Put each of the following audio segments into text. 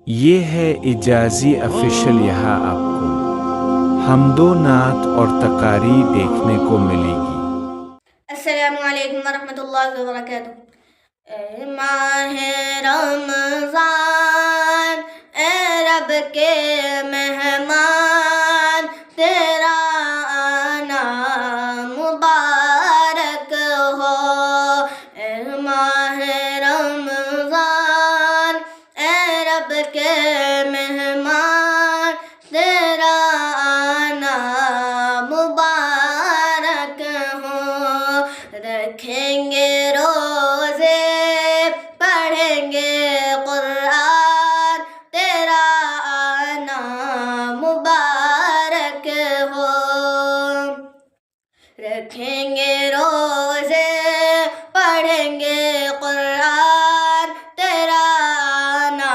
یہ ہے اجازی افیشل، یہاں آپ کو حمد و نعت اور تقاریر دیکھنے کو ملے گی۔ السلام علیکم ورحمۃ اللہ وبرکاتہ۔ اے ماہ رمضان، اے رب کے مہمان، تیرا آنا مبارک ہو۔ اے ماہ رمضان، اے رب کے مہمان، تیرا آنا مبارک ہو۔ رکھیں گے روزے، پڑھیں گے قرآن، تیرا آنا مبارک ہو۔ رکھیں گے روزے، پڑھیں گے قرآن، تیرا آنا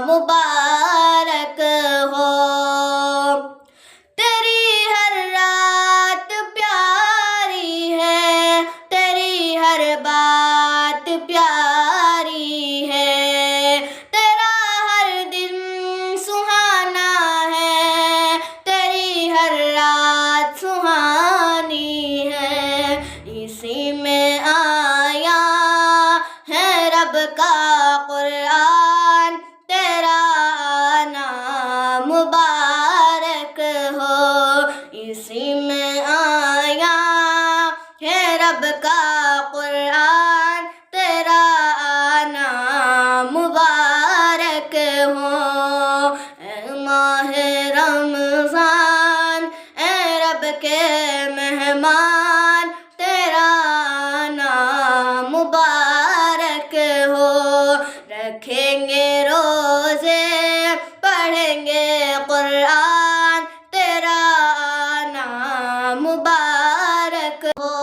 مبارک ہو۔ تیری ہر رات پیاری ہے، تیری ہر بات پیاری ہے، تیرا ہر دن سہانا ہے، تیری ہر رات سہانی ہے۔ اسی میں آیا ہے رب کا قرآن، تیرا آنا مبارک ہو۔ اسی میں آیا ہے رب کا قرآن، تیرا آنا مبارک ہو۔ اے ماہ رمضان، اے رب کے مہمان، تیرا آنا مبارک ہو۔ رکھیں گے روزے، پڑھیں گے قرآن، تیرا آنا مبارک ہو۔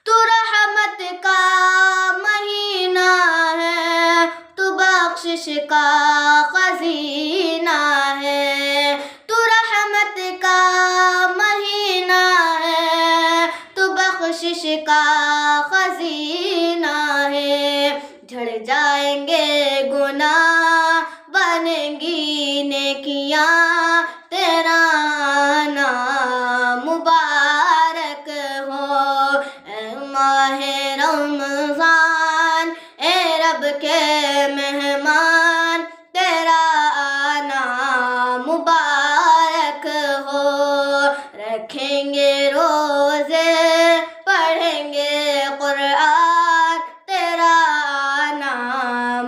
تو رحمت کا مہینہ ہے، تو بخشش کا خزینہ ہے۔ تو رحمت کا مہینہ ہے، تو بخشش کا خزینہ ہے۔ جھڑ جائیں گے گناہ، بنیں گی نیکیاں، تیرا آنا مبارک ہو۔ اے ماہ رمضان، اے رب کے مہمان، تیرا آنا مبارک ہو۔ رکھیں گے روزے، پڑھیں گے قرآن، تیرا آنا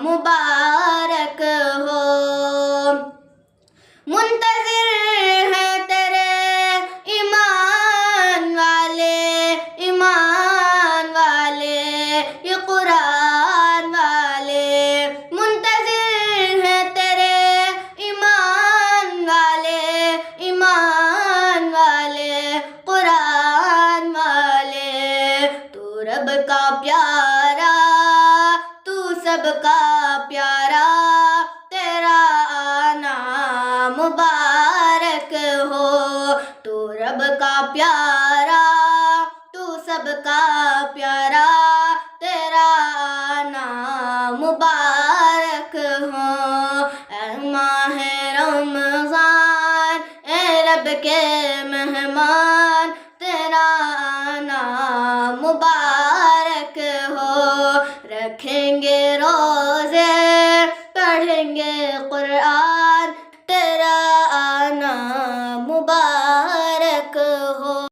مبارک ہو۔ منتظر ہیں تیرے ایمان والے، ایمان والے، یہ قرآن والے۔ منتظر ہیں تیرے ایمان والے، ایمان والے، قرآن والے۔ تو رب کا پیارا، تو سب کا پیارا، تیرا آنا مبارک ہو۔ تو رب کا پیارا، تو سب کا پیارا،